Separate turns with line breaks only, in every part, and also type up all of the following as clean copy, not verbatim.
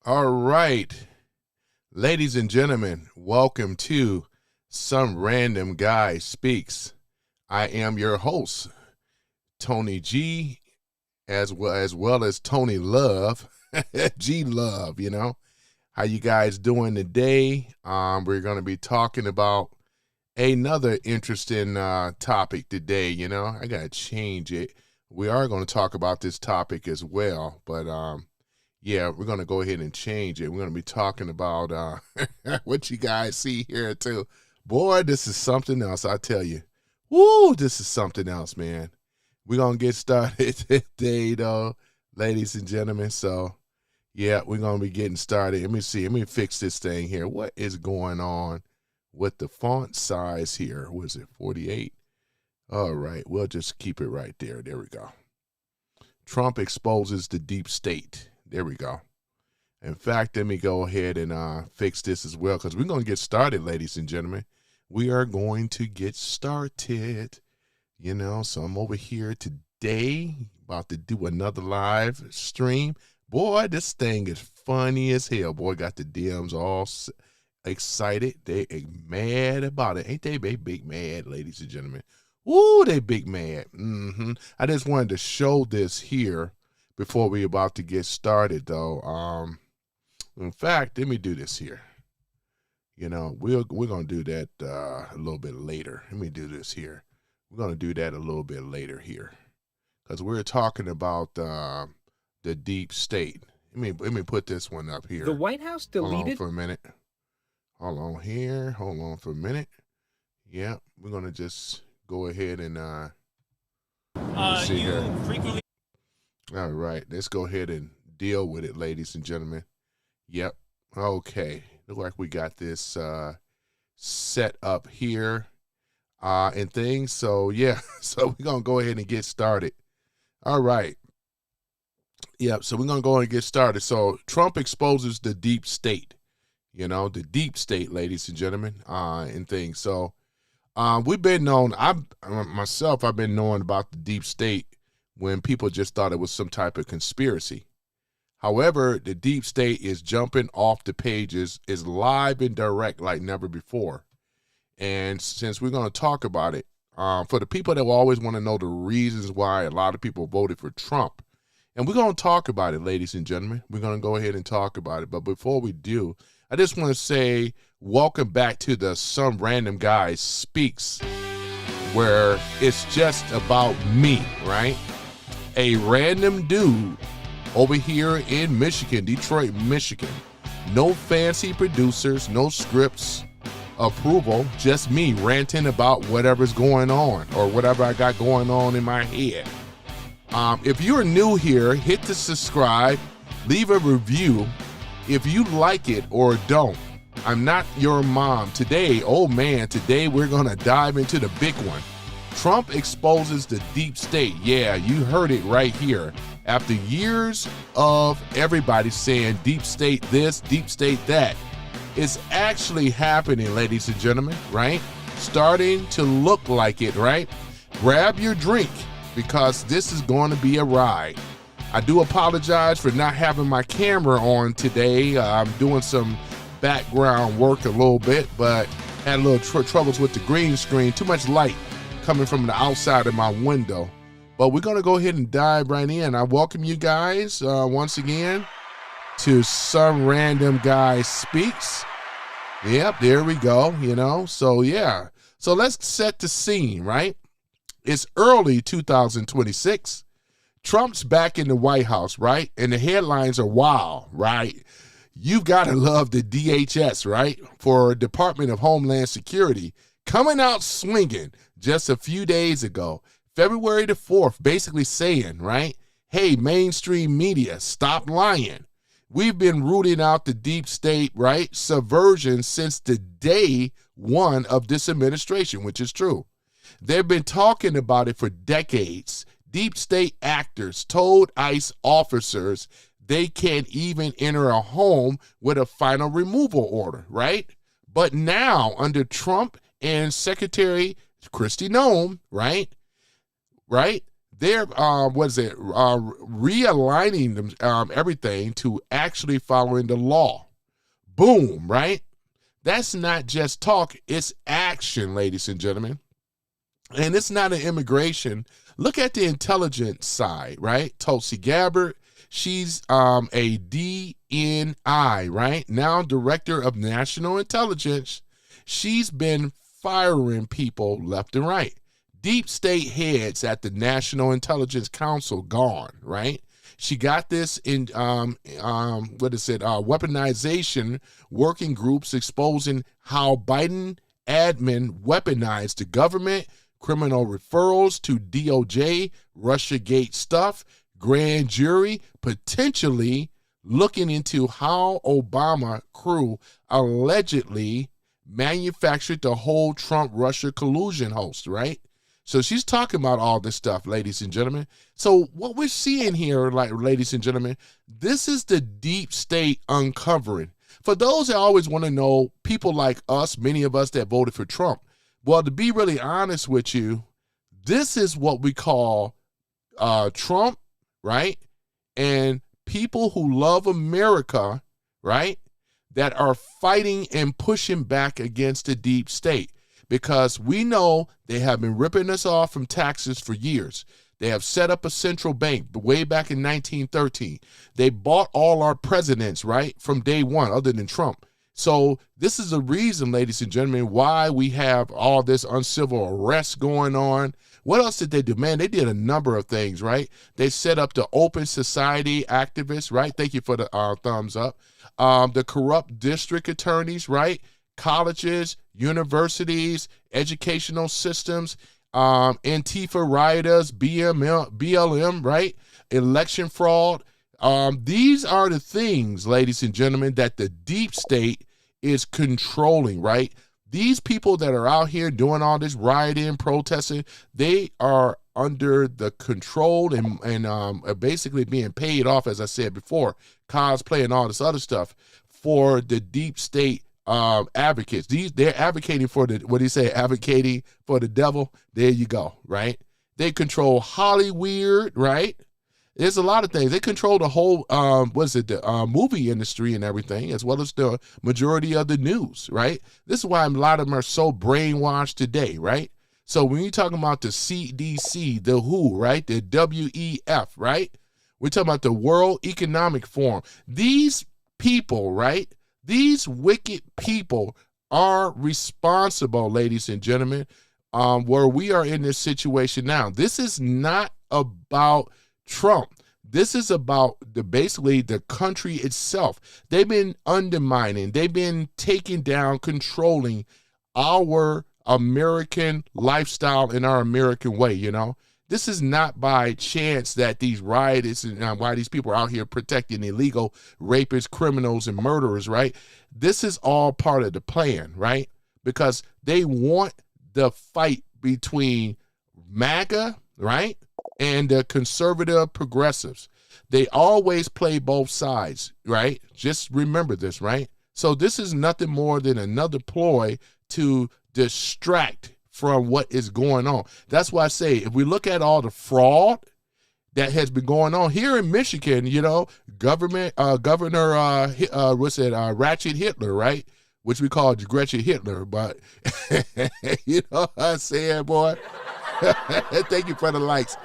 All right, ladies and gentlemen, welcome to Some Random Guy Speaks. I am your host, Tony G, as well as Tony Love, G Love. How you guys doing today? We're going to be talking about another interesting topic today. I got to change it. We are going to talk about this topic as well, but yeah, we're going to go ahead and change it. We're going to be talking about what you guys see here too. Boy, this is something else, I tell you. Woo, this is something else, man. We're going to get started today, though, ladies and gentlemen. So, yeah, we're going to be getting started. Let me see. Let me fix this thing here. What is going on with the font size here? Was it 48? All right, we'll just keep it right there. There we go. Trump exposes the deep state. There we go. In fact, let me go ahead and fix this as well, because we're going to get started, ladies and gentlemen. We are going to get started, so I'm over here today, about to do another live stream. Boy, this thing is funny as hell. Boy, got the DMs all excited. They mad about it. Ain't they big mad, ladies and gentlemen? Woo, they big mad. I just wanted to show this here before we about to get started, though. In fact, let me do this here. We're gonna do that a little bit later. Let me do this here. We're gonna do that a little bit later here, because we're talking about the deep state. Let me put this one up here.
The White House deleted.
Hold on for a minute. Hold on here. Hold on for a minute. Yeah, we're gonna just go ahead and see here.
Frequently.
All right, let's go ahead and deal with it, ladies and gentlemen. Yep. Okay. Look like we got this set up here and things. So, yeah. So, we're going to go ahead and get started. All right. Yep. So, we're going to go ahead and get started. So, Trump exposes the deep state, the deep state, ladies and gentlemen, and things. So, we've been known, I've been knowing about the deep state when people just thought it was some type of conspiracy. However, the deep state is jumping off the pages, is live and direct like never before. And since we're going to talk about it, for the people that will always want to know the reasons why a lot of people voted for Trump, and we're going to talk about it, ladies and gentlemen. We're going to go ahead and talk about it. But before we do, I just want to say welcome back to the Some Random Guy Speaks, where it's just about me, right? A random dude over here in Michigan, Detroit, Michigan. No fancy producers, no scripts, approval, just me ranting about whatever's going on or whatever I got going on in my head. If you're new here, hit the subscribe, leave a review if you like it or don't. I'm not your mom. Today, oh man, today we're going to dive into the big one. Trump exposes the deep state. Yeah, you heard it right here. After years of everybody saying deep state this, deep state that, it's actually happening, ladies and gentlemen, right? Starting to look like it, right? Grab your drink, because this is going to be a ride. I do apologize for not having my camera on today. I'm doing some background work a little bit, but had a little troubles with the green screen, too much light coming from the outside of my window. But we're going to go ahead and dive right in. I welcome you guys once again to Some Random Guy Speaks. Yep, there we go, So, yeah. So let's set the scene, right? It's early 2026. Trump's back in the White House, right? And the headlines are wild, right? You've got to love the DHS, right? For Department of Homeland Security coming out swinging just a few days ago, February the 4th, basically saying, right, hey, mainstream media, stop lying. We've been rooting out the deep state, right, subversion since the day one of this administration, which is true. They've been talking about it for decades. Deep state actors told ICE officers they can't even enter a home with a final removal order, right? But now, under Trump and Secretary Kristi Noem, right? they're realigning them, everything to actually following the law. Boom, right? That's not just talk, it's action, ladies and gentlemen. And it's not an immigration. Look at the intelligence side, right? Tulsi Gabbard, she's a DNI, right? Now Director of National Intelligence. She's been firing people left and right. Deep state heads at the National Intelligence Council gone, right? She got this in, weaponization working groups exposing how Biden admin weaponized the government, criminal referrals to DOJ, Russiagate stuff, grand jury, potentially looking into how Obama crew allegedly manufactured the whole Trump-Russia collusion hoax, right? So she's talking about all this stuff, ladies and gentlemen. So what we're seeing here, like, ladies and gentlemen, this is the deep state uncovering. For those that always want to know, people like us, many of us that voted for Trump, well, to be really honest with you, this is what we call Trump, right? And people who love America, right, that are fighting and pushing back against the deep state. Because we know they have been ripping us off from taxes for years. They have set up a central bank way back in 1913. They bought all our presidents, right, from day one, other than Trump. So this is the reason, ladies and gentlemen, why we have all this uncivil arrest going on. What else did they do? Man, they did a number of things, right? They set up the Open Society activists, right? Thank you for the thumbs up. The corrupt district attorneys, right? Colleges, universities, educational systems, Antifa rioters, BLM, right? Election fraud. These are the things, ladies and gentlemen, that the deep state is controlling, right? These people that are out here doing all this rioting, protesting, they are under the control and are basically being paid off, as I said before, cosplay and all this other stuff for the deep state advocates. They're advocating for the, what do you say, advocating for the devil. There you go, right? They control Hollywood, right? There's a lot of things. They control the whole, the movie industry and everything, as well as the majority of the news, right? This is why a lot of them are so brainwashed today, right? So when you're talking about the CDC, the WHO, right? The WEF, right? We're talking about the World Economic Forum. These people, right? These wicked people are responsible, ladies and gentlemen, where we are in this situation now. This is not about Trump. This is about basically the country itself. They've been undermining, they've been taking down, controlling our American lifestyle and our American way, you know. This is not by chance that these riots and why these people are out here protecting illegal rapists, criminals, and murderers, right? This is all part of the plan, right? Because they want the fight between MAGA, right, and the conservative progressives. They always play both sides, right? Just remember this, right? So this is nothing more than another ploy to distract from what is going on. That's why I say, if we look at all the fraud that has been going on here in Michigan, you know, Governor Ratchet Hitler, right? Which we call Gretchen Hitler, but you know what I'm saying, boy? Thank you for the likes.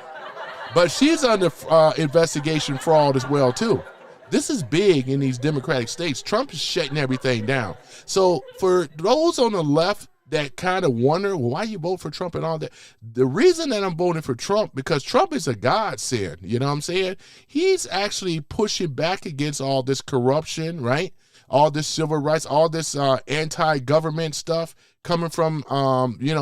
But she's under investigation fraud as well, too. This is big in these Democratic states. Trump is shutting everything down. So for those on the left that kind of wonder, well, why you vote for Trump and all that, the reason that I'm voting for Trump, because Trump is a godsend, you know what I'm saying? He's actually pushing back against all this corruption, right? All this civil rights, all this anti-government stuff coming from,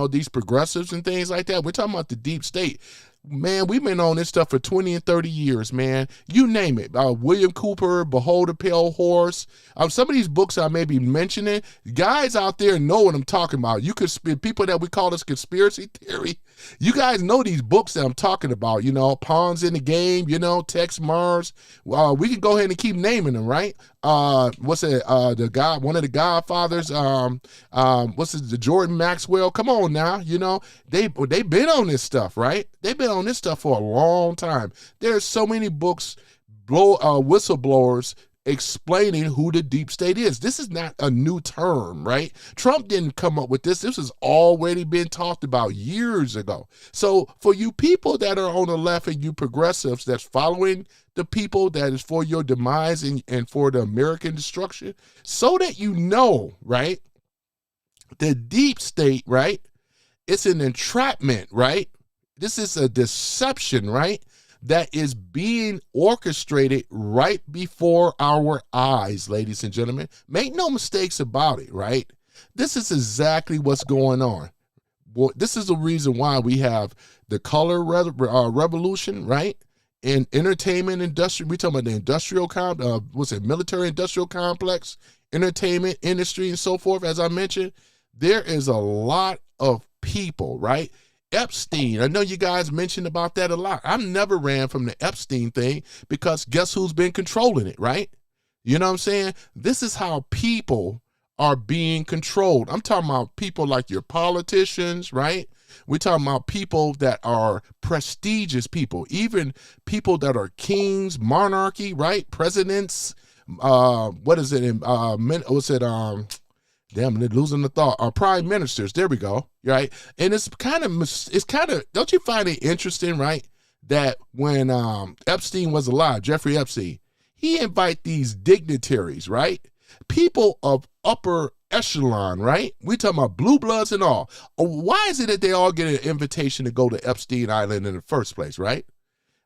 these progressives and things like that. We're talking about the deep state. Man, we've been on this stuff for 20 and 30 years, man. You name it. William Cooper, Behold a Pale Horse. Some of these books I may be mentioning, guys out there know what I'm talking about. You could people that we call this conspiracy theory, You guys know these books that I'm talking about, you know, Pawns in the Game, you know, Tex Mars. We can go ahead and keep naming them, right? What's it? The guy, one of the Godfathers, the Jordan Maxwell. Come on now, you know, they've been on this stuff, right? They've been on this stuff for a long time. There's so many books, whistleblowers explaining who the deep state is. This is not a new term, right? Trump didn't come up with this. This has already been talked about years ago. So for you people that are on the left and you progressives that's following the people that is for your demise and for the American destruction, so that you know, right, the deep state, right, it's an entrapment, right? This is a deception, right? That is being orchestrated right before our eyes, ladies and gentlemen. Make no mistakes about it, right? This is exactly what's going on. Well, this is the reason why we have the color revolution, right? In entertainment industry, we talking about the industrial military industrial complex, entertainment industry, and so forth. As I mentioned, there is a lot of people, right? Epstein, I know you guys mentioned about that a lot. I never ran from the Epstein thing because guess who's been controlling it, right? You know what I'm saying? This is how people are being controlled. I'm talking about people like your politicians, right? We're talking about people that are prestigious people, even people that are kings, monarchy, right? Presidents, damn, they're losing the thought. Prime ministers, there we go, right? And it's kind of, don't you find it interesting, right? That when Epstein was alive, Jeffrey Epstein, he invite these dignitaries, right? People of upper echelon, right? We talking about blue bloods and all. Why is it that they all get an invitation to go to Epstein Island in the first place, right?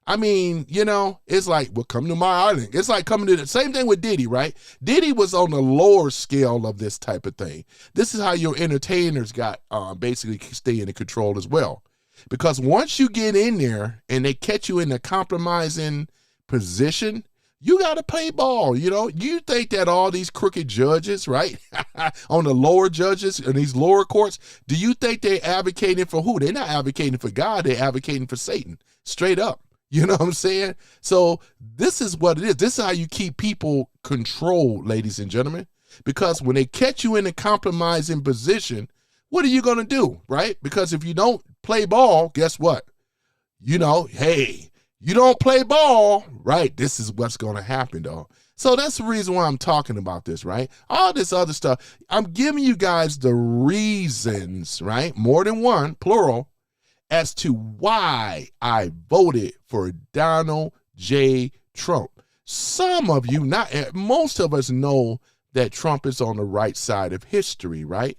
I mean, you know, it's like, well, come to my island. It's like coming to the same thing with Diddy, right? Diddy was on the lower scale of this type of thing. This is how your entertainers got basically staying in control as well. Because once you get in there and they catch you in a compromising position, you got to play ball, you know? You think that all these crooked judges, right, on the lower judges in these lower courts, do you think they're advocating for who? They're not advocating for God. They're advocating for Satan, straight up. You know what I'm saying? So this is what it is. This is how you keep people controlled, ladies and gentlemen. Because when they catch you in a compromising position, what are you going to do, right? Because if you don't play ball, guess what? You know, hey, you don't play ball, right? This is what's going to happen, though. So that's the reason why I'm talking about this, right? All this other stuff. I'm giving you guys the reasons, right? More than one, plural, as to why I voted for Donald J. Trump. Some of you, most of us know that Trump is on the right side of history, right?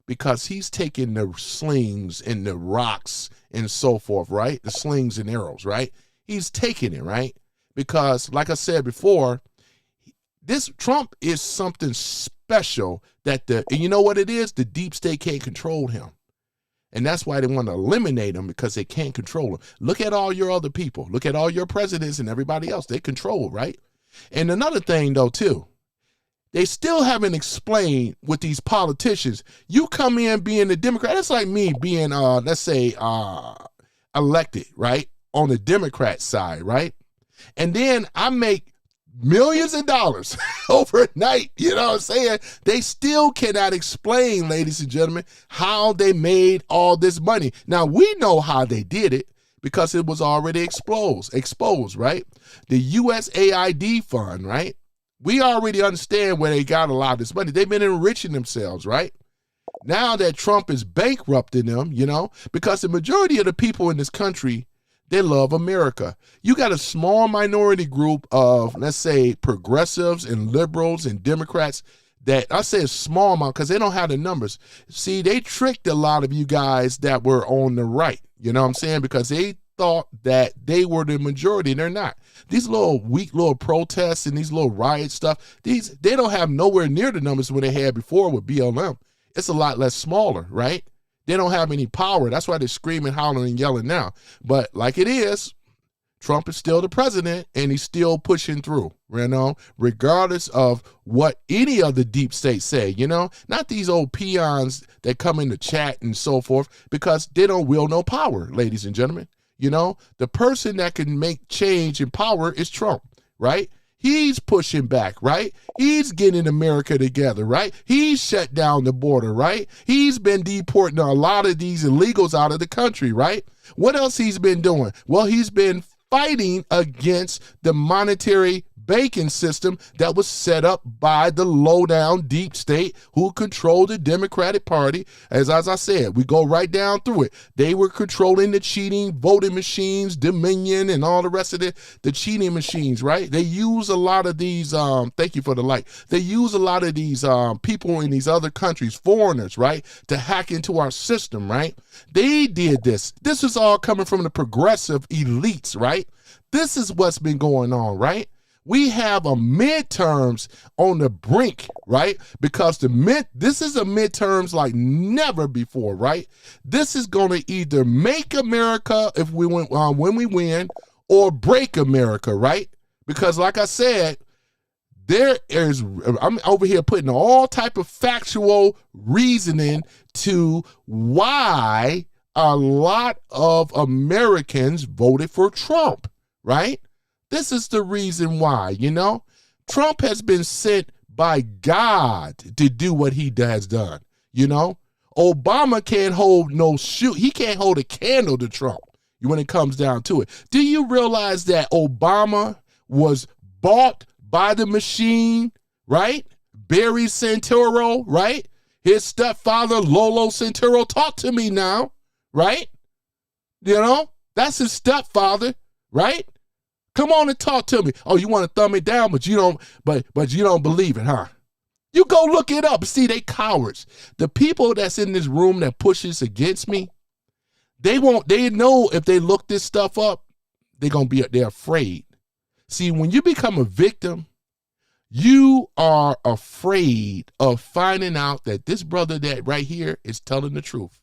Because he's taking the slings and the rocks and so forth, right? The slings and arrows, right? He's taking it, right? Because like I said before, this Trump is something special that and you know what it is? The deep state can't control him. And that's why they want to eliminate him, because they can't control him. Look at all your other people. Look at all your presidents and everybody else. They control, right? And another thing, though, too, they still haven't explained with these politicians. You come in being a Democrat. That's like me being, let's say, elected, right, on the Democrat side, right? And then I make millions of dollars overnight, you know what I'm saying? They still cannot explain, ladies and gentlemen, how they made all this money. Now, we know how they did it because it was already exposed, right? The USAID fund, right? We already understand where they got a lot of this money. They've been enriching themselves, right? Now that Trump is bankrupting them, you know, because the majority of the people in this country, they love America. You got a small minority group of, let's say, progressives and liberals and Democrats that, I say a small amount because they don't have the numbers. See, they tricked a lot of you guys that were on the right, you know what I'm saying? Because they thought that they were the majority, and they're not. These little weak little protests and these little riot stuff, they don't have nowhere near the numbers when they had before with BLM. It's a lot less smaller, right? They don't have any power. That's why they're screaming, hollering, and yelling now. But like it is, Trump is still the president, and he's still pushing through. regardless of what any of the deep states say, not these old peons that come in the chat and so forth, because they don't wield no power, ladies and gentlemen. The person that can make change in power is Trump, right? He's pushing back, right? He's getting America together, right? He's shut down the border, right? He's been deporting a lot of these illegals out of the country, right? What else he's been doing? Well, he's been fighting against the monetary banking system that was set up by the low-down deep state who controlled the Democratic Party. As I said, we go right down through it. They were controlling the cheating voting machines, Dominion, and all the rest of the cheating machines, right? They use a lot of these, thank you for the like, they use a lot of these people in these other countries, foreigners, right, to hack into our system, right? They did this. This is all coming from the progressive elites, right? This is what's been going on, right? We have a midterms on the brink, right? Because this is a midterms like never before, right? This is going to either make America if we win, when we win, or break America, right? Because like I said, I'm over here putting all type of factual reasoning to why a lot of Americans voted for Trump, right? This is the reason why, Trump has been sent by God to do what he has done, Obama can't hold he can't hold a candle to Trump when it comes down to it. Do you realize that Obama was bought by the machine, right? Barry Santoro, right? His stepfather, Lolo Santoro, talk to me now, right? That's his stepfather, right? Come on and talk to me. Oh, you want to thumb it down, but you don't believe it, huh? You go look it up. See, they cowards. The people that's in this room that pushes against me, they know if they look this stuff up, they're afraid. See, when you become a victim, you are afraid of finding out that this brother that right here is telling the truth.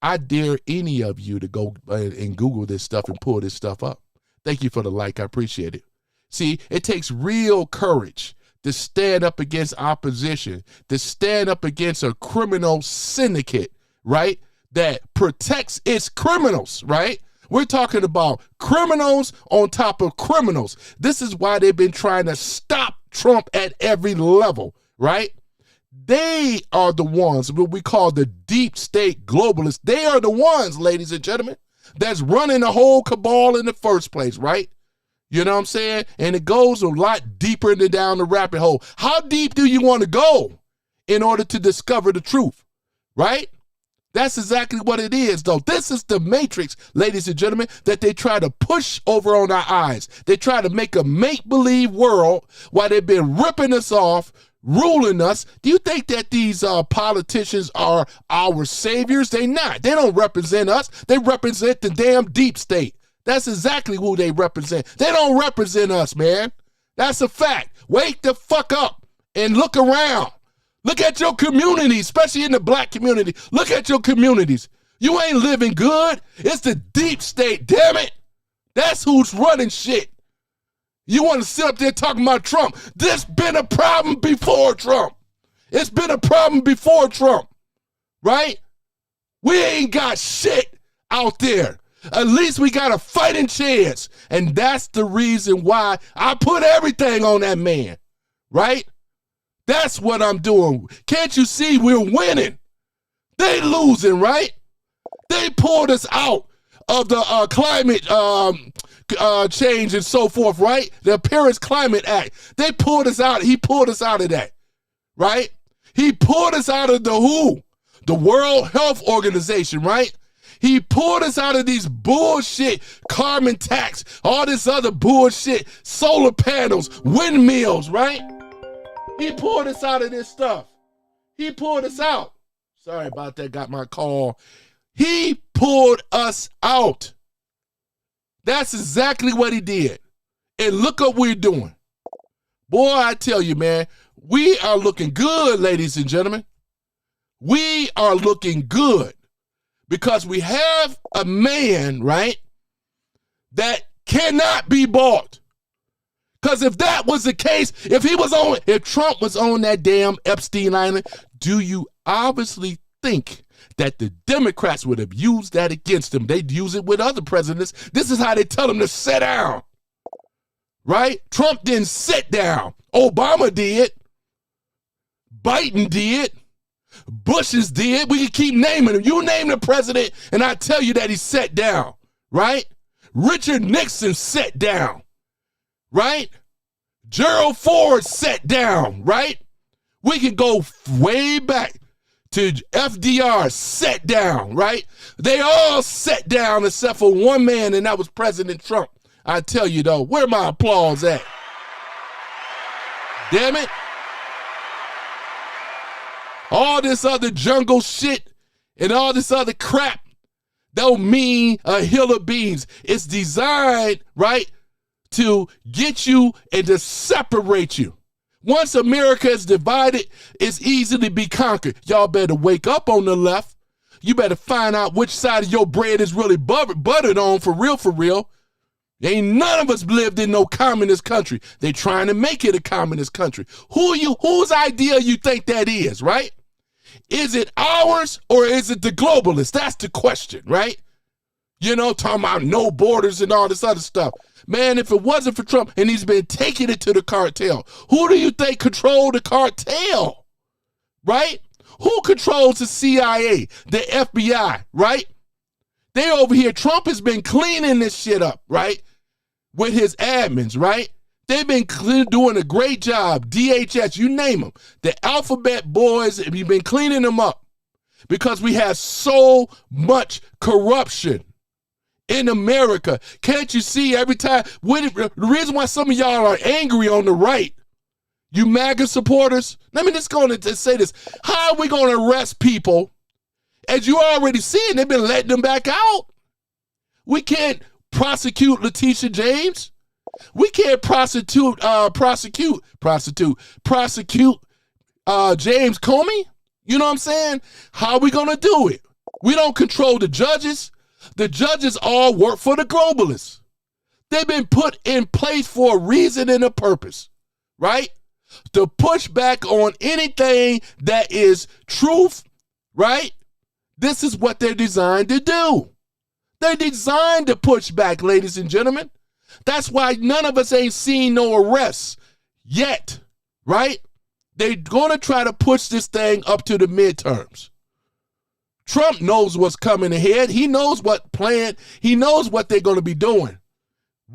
I dare any of you to go and Google this stuff and pull this stuff up. Thank you for the like. I appreciate it. See, it takes real courage to stand up against opposition, to stand up against a criminal syndicate, right, that protects its criminals, right? We're talking about criminals on top of criminals. This is why they've been trying to stop Trump at every level, right? They are the ones, what we call the deep state globalists. They are the ones, ladies and gentlemen, that's running the whole cabal in the first place, right? You know what I'm saying? And it goes a lot deeper than down the rabbit hole. How deep do you want to go in order to discover the truth, right? That's exactly what it is, though. This is the matrix, ladies and gentlemen, that they try to push over on our eyes. They try to make a make-believe world while they've been ripping us off, ruling us. Do you think that these politicians are our saviors? They not. They don't represent us. They represent the damn deep state. That's exactly who they represent. They don't represent us, man. That's a fact. Wake the fuck up and look around. Look at your community, especially in the black community. Look at your communities. You ain't living good. It's the deep state, damn it. That's who's running shit. You want to sit up there talking about Trump. This been a problem before Trump. It's been a problem before Trump, right? We ain't got shit out there. At least we got a fighting chance. And that's the reason why I put everything on that man, right? That's what I'm doing. Can't you see we're winning? They losing, right? They pulled us out of the climate change and so forth, right? The Paris Climate Act. They pulled us out. He pulled us out of that, right? He pulled us out of the WHO, the World Health Organization, right? He pulled us out of these bullshit carbon tax, all this other bullshit, solar panels, windmills, right? He pulled us out of this stuff. He pulled us out. Sorry about that, got my call. He pulled us out. That's exactly what he did. And look what we're doing. Boy, I tell you, man, we are looking good, ladies and gentlemen. We are looking good because we have a man, right, that cannot be bought. Because if that was the case, if Trump was on that damn Epstein Island, do you obviously think that the Democrats would have used that against him? They'd use it with other presidents. This is how they tell them to sit down, right? Trump didn't sit down. Obama did. Biden did. Bush's did. We can keep naming them. You name the president, and I tell you that he sat down, right? Richard Nixon sat down, right? Gerald Ford sat down, right? We can go way back to FDR, sat down, right? They all sat down except for one man, and that was President Trump. I tell you, though, where my applause at? Damn it. All this other jungle shit and all this other crap don't mean a hill of beans. It's designed, right, to get you and to separate you. Once America is divided, it's easy to be conquered. Y'all better wake up on the left. You better find out which side of your bread is really buttered on for real, for real. Ain't none of us lived in no communist country. They trying to make it a communist country. Whose idea you think that is, right? Is it ours or is it the globalists? That's the question, right? You know, talking about no borders and all this other stuff. Man, if it wasn't for Trump and he's been taking it to the cartel, who do you think controlled the cartel, right? Who controls the CIA, the FBI, right? They over here, Trump has been cleaning this shit up, right? With his admins, right? They've been doing a great job. DHS, you name them. The alphabet boys, we've been cleaning them up because we have so much corruption in America. Can't you see every time? The reason why some of y'all are angry on the right, you MAGA supporters, let me just go on and say this. How are we going to arrest people? As you already seen, they've been letting them back out. We can't prosecute Letitia James. We can't prosecute James Comey. You know what I'm saying? How are we going to do it? We don't control the judges. The judges all work for the globalists. They've been put in place for a reason and a purpose, right? To push back on anything that is truth, right? This is what they're designed to do. They're designed to push back, ladies and gentlemen. That's why none of us ain't seen no arrests yet, right? They're going to try to push this thing up to the midterms. Trump knows what's coming ahead. He knows what plan. He knows what they're going to be doing.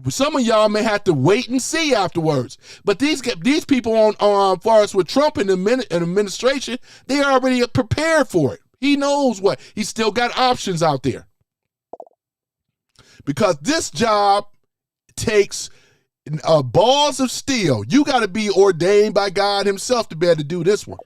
Some of y'all may have to wait and see afterwards. But these people on far as with Trump and the administration, they already prepared for it. He knows what. He's still got options out there. Because this job takes balls of steel. You got to be ordained by God himself to be able to do this one.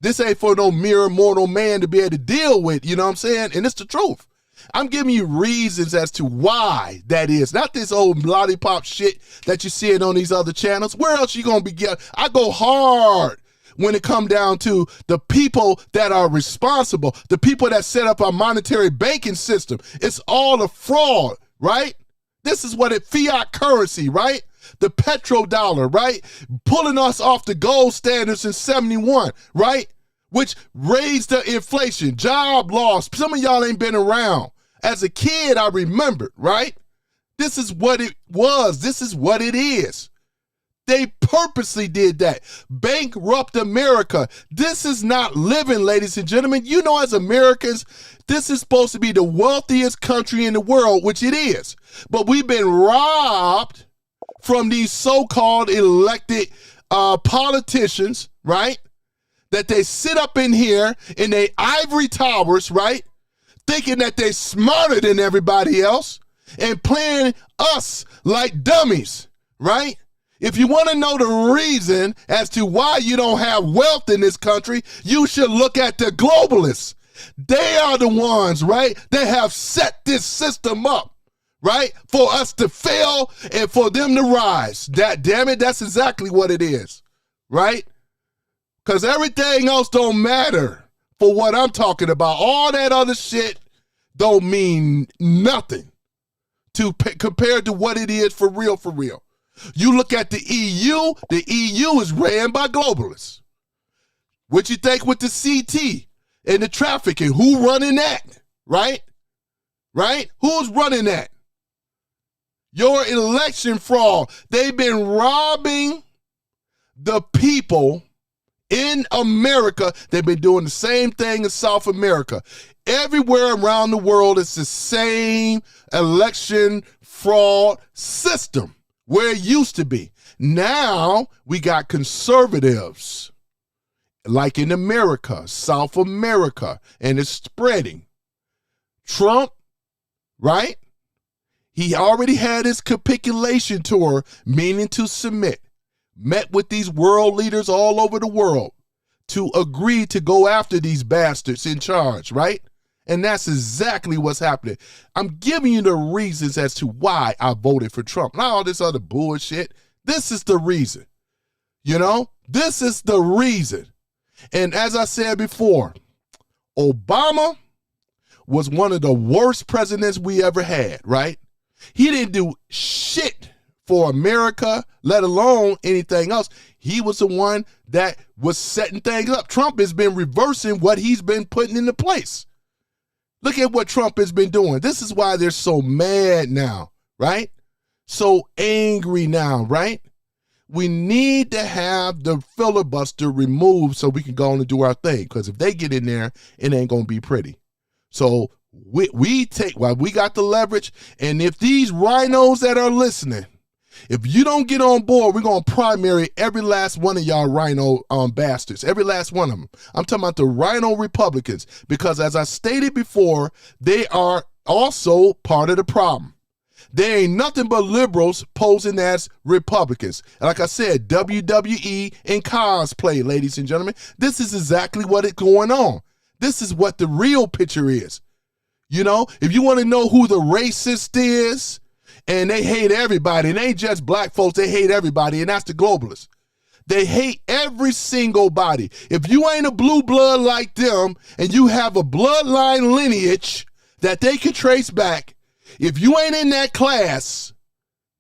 This ain't for no mere mortal man to be able to deal with, you know what I'm saying? And it's the truth. I'm giving you reasons as to why that is. Not this old lollipop shit that you're seeing on these other channels. Where else you going to be getting? I go hard when it come down to the people that are responsible, the people that set up our monetary banking system. It's all a fraud, right? This is what fiat currency, right? The petrodollar, right? Pulling us off the gold standards in 71, right? Which raised the inflation, job loss. Some of y'all ain't been around. As a kid, I remembered, right? This is what it was. This is what it is. They purposely did that. Bankrupt America. This is not living, ladies and gentlemen. You know, as Americans, this is supposed to be the wealthiest country in the world, which it is. But we've been robbed from these so-called elected politicians, right? That they sit up in here in their ivory towers, right? Thinking that they're smarter than everybody else and playing us like dummies, right? If you want to know the reason as to why you don't have wealth in this country, you should look at the globalists. They are the ones, right, that have set this system up, right, for us to fail and for them to rise. Damn it, that's exactly what it is, right? Because everything else don't matter for what I'm talking about. All that other shit don't mean nothing compared to what it is for real, for real. You look at the EU is ran by globalists. What you think with the CT and the trafficking? Who running that? Right? Right? Who's running that? Your election fraud. They've been robbing the people in America. They've been doing the same thing in South America. Everywhere around the world, it's the same election fraud system where it used to be. Now we got conservatives like in America, South America, and it's spreading. Trump, right? He already had his capitulation tour, meaning to submit. Met with these world leaders all over the world to agree to go after these bastards in charge, right? And that's exactly what's happening. I'm giving you the reasons as to why I voted for Trump. Not all this other bullshit. This is the reason. You know, this is the reason. And as I said before, Obama was one of the worst presidents we ever had, right? He didn't do shit for America, let alone anything else. He was the one that was setting things up. Trump has been reversing what he's been putting into place. Look at what Trump has been doing. This is why they're so mad now, right? So angry now, right? We need to have the filibuster removed so we can go on and do our thing. Because if they get in there, it ain't going to be pretty. So we got the leverage. And if these rhinos that are listening, if you don't get on board, we're going to primary every last one of y'all rhino bastards, every last one of them. I'm talking about the rhino Republicans, because as I stated before, they are also part of the problem. They ain't nothing but liberals posing as Republicans. And like I said, WWE and cosplay, ladies and gentlemen. This is exactly what is going on. This is what the real picture is. You know, if you want to know who the racist is, and they hate everybody, and they ain't just black folks, they hate everybody, and that's the globalists. They hate every single body. If you ain't a blue blood like them, and you have a bloodline lineage that they can trace back, if you ain't in that class,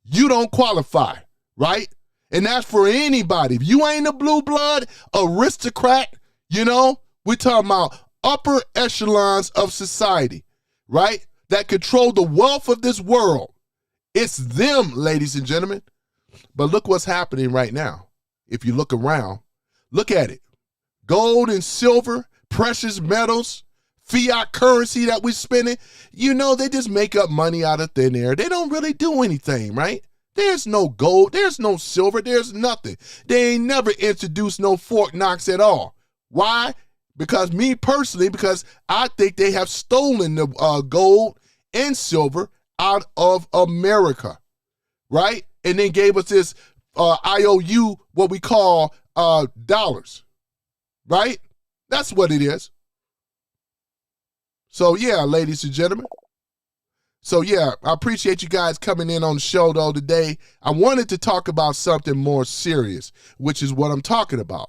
you don't qualify, right? And that's for anybody. If you ain't a blue blood aristocrat, you know, we're talking about upper echelons of society, right? That control the wealth of this world. It's them, ladies and gentlemen. But look what's happening right now. If you look around, look at it. Gold and silver, precious metals, fiat currency that we're spending, you know, they just make up money out of thin air. They don't really do anything, right? There's no gold, there's no silver, there's nothing. They ain't never introduced no Fort Knox at all. Why? Because me personally, because I think they have stolen the gold and silver out of America, right? And then gave us this IOU, what we call dollars, right? That's what it is. So yeah, ladies and gentlemen. So yeah, I appreciate you guys coming in on the show though today. I wanted to talk about something more serious, which is what I'm talking about,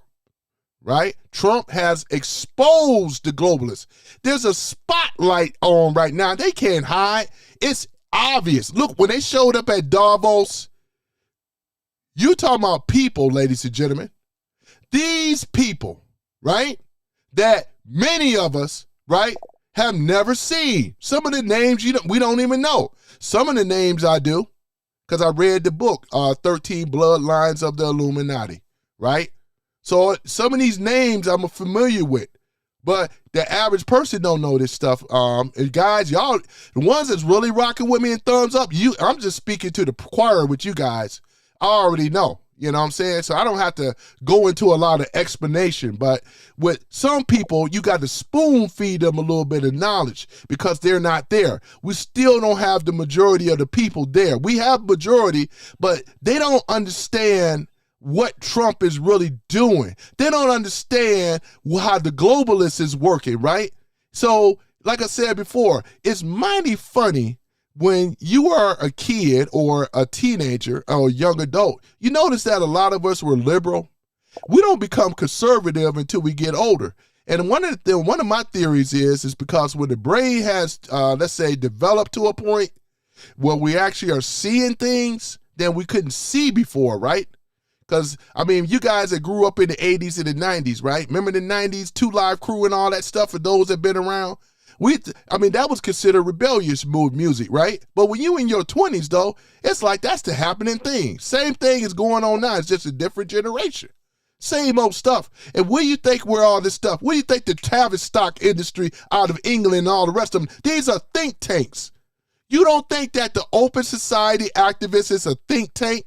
right? Trump has exposed the globalists. There's a spotlight on right now. They can't hide. It's obvious. Look, when they showed up at Davos, you talking about people, ladies and gentlemen. These people, right, that many of us, right, have never seen. Some of the names we don't even know. Some of the names I do, because I read the book, 13 Bloodlines of the Illuminati, right? So some of these names I'm familiar with, but the average person don't know this stuff. And guys, y'all, the ones that's really rocking with me and thumbs up, I'm just speaking to the choir with you guys. I already know. You know what I'm saying? So I don't have to go into a lot of explanation, but with some people, you got to spoon feed them a little bit of knowledge because they're not there. We still don't have the majority of the people there. We have majority, but they don't understand what Trump is really doing. They don't understand how the globalist is working, right? So, like I said before, it's mighty funny when you are a kid or a teenager or a young adult. You notice that a lot of us were liberal. We don't become conservative until we get older. And one of my theories is because when the brain has, let's say, developed to a point where we actually are seeing things than we couldn't see before, right? Because, I mean, you guys that grew up in the 80s and the 90s, right? Remember the 90s, Two Live Crew and all that stuff for those that been around? That was considered rebellious music, right? But when you in your 20s, though, it's like that's the happening thing. Same thing is going on now. It's just a different generation. Same old stuff. And where you think where all this stuff? Where do you think the Tavistock industry out of England and all the rest of them? These are think tanks. You don't think that the Open Society activists is a think tank?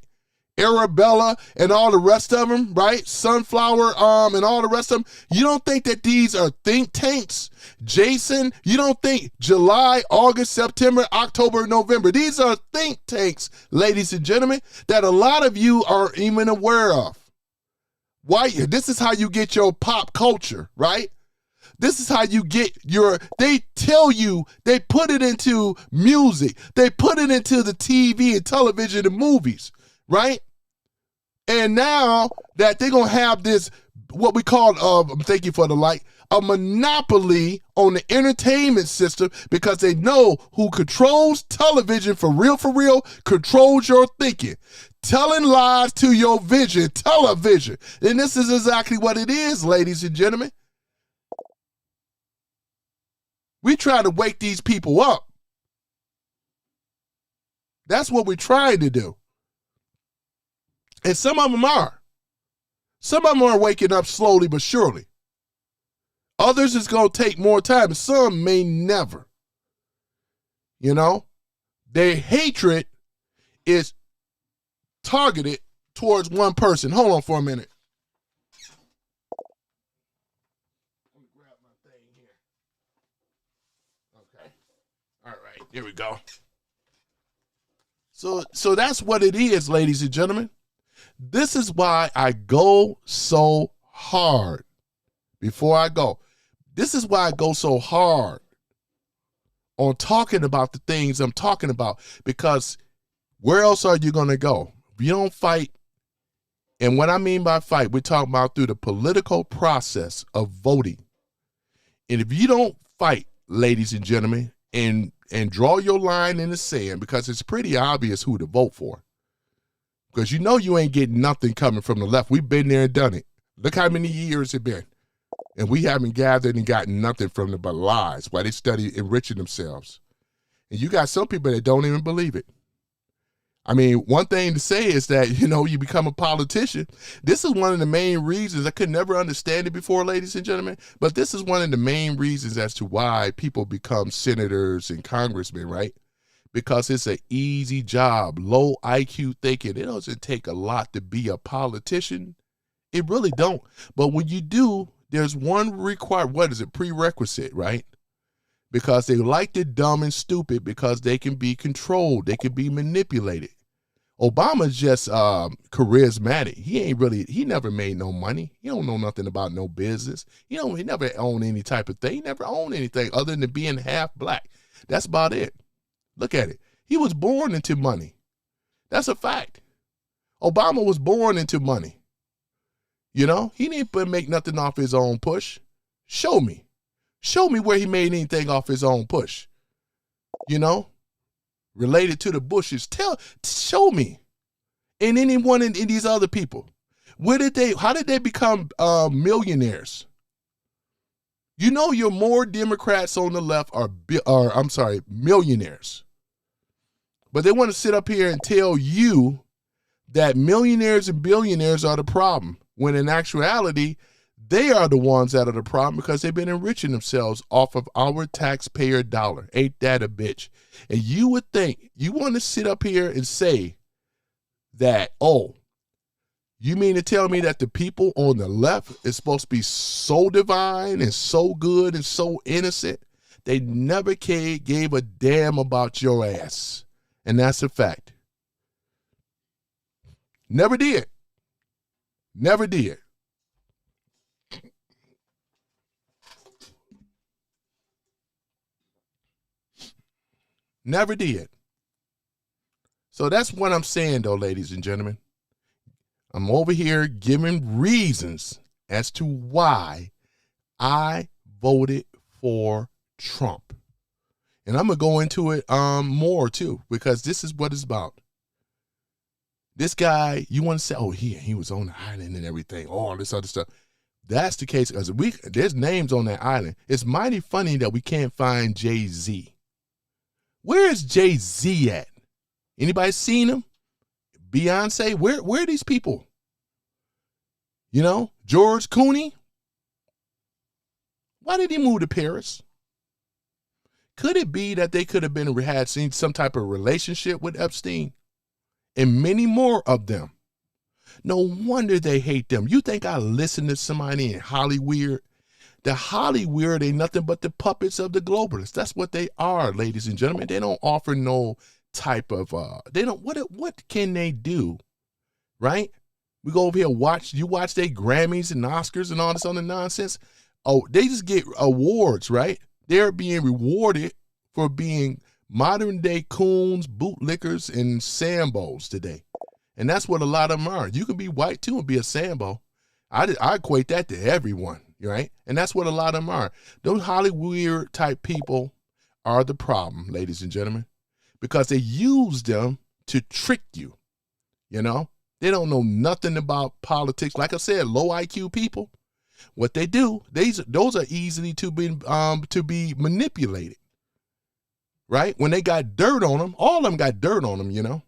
Arabella and all the rest of them, right? Sunflower and all the rest of them. You don't think that these are think tanks? Jason, you don't think July, August, September, October, November, these are think tanks, ladies and gentlemen, that a lot of you aren't even aware of. Why? This is how you get your pop culture, right? This is how you get they tell you, they put it into music, they put it into the TV and television and movies, right? And now that they're going to have this, what we call, thank you for the light, a monopoly on the entertainment system, because they know who controls television for real, controls your thinking. Telling lies to your vision, television. And this is exactly what it is, ladies and gentlemen. We try to wake these people up. That's what we're trying to do. And some of them are. Some of them are waking up slowly but surely. Others is going to take more time, and some may never. You know? Their hatred is targeted towards one person. Hold on for a minute. Let me grab my thing here. Okay. All right, here we go. So that's what it is, ladies and gentlemen. This is why I go so hard before I go. This is why I go so hard on talking about the things I'm talking about, because where else are you going to go? If you don't fight, and what I mean by fight, we're talking about through the political process of voting. And if you don't fight, ladies and gentlemen, and draw your line in the sand, because it's pretty obvious who to vote for. Because you know you ain't getting nothing coming from the left. We've been there and done it. Look how many years it's been. And we haven't gathered and gotten nothing from them but lies while they study enriching themselves. And you got some people that don't even believe it. I mean, one thing to say is that, you become a politician. This is one of the main reasons. I could never understand it before, ladies and gentlemen, but this is one of the main reasons as to why people become senators and congressmen, right? Because it's an easy job, low IQ thinking. It doesn't take a lot to be a politician. It really don't. But when you do, there's one prerequisite, right? Because they like the dumb and stupid, because they can be controlled. They can be manipulated. Obama's just charismatic. He never made no money. He don't know nothing about no business. He never owned any type of thing. He never owned anything other than being half black. That's about it. Look at it. He was born into money. That's a fact. Obama was born into money. He didn't make nothing off his own push. Show me. Show me where he made anything off his own push. Related to the Bushes. Show me. And anyone in these other people. How did they become millionaires? You're more Democrats on the left are millionaires. But they want to sit up here and tell you that millionaires and billionaires are the problem, when in actuality, they are the ones that are the problem, because they've been enriching themselves off of our taxpayer dollar. Ain't that a bitch? And you would think, you want to sit up here and say that, you mean to tell me that the people on the left is supposed to be so divine and so good and so innocent? They never gave a damn about your ass. And that's a fact. Never did. Never did. Never did. So that's what I'm saying, though, ladies and gentlemen. I'm over here giving reasons as to why I voted for Trump. And I'm going to go into it more, too, because this is what it's about. This guy, you want to say, oh, he was on the island and everything, all this other stuff. That's the case, because there's names on that island. It's mighty funny that we can't find Jay-Z. Where is Jay-Z at? Anybody seen him? Beyonce? Where are these people? You know, George Clooney? Why did he move to Paris? Could it be that they could have had seen some type of relationship with Epstein? And many more of them. No wonder they hate them. You think I listen to somebody in Hollywood? The Hollywood ain't nothing but the puppets of the globalists. That's what they are, ladies and gentlemen. They don't offer no type of what can they do? Right? We go over here, watch their Grammys and Oscars and all this other nonsense. Oh, they just get awards, right? They're being rewarded for being modern day coons, bootlickers, and sambos today. And that's what a lot of them are. You can be white too and be a sambo. I equate that to everyone, right? And that's what a lot of them are. Those Hollywood type people are the problem, ladies and gentlemen, because they use them to trick you. You know, they don't know nothing about politics. Like I said, low IQ people. What they do, those are easily to be manipulated, right? When they got dirt on them, all of them got dirt on them, you know.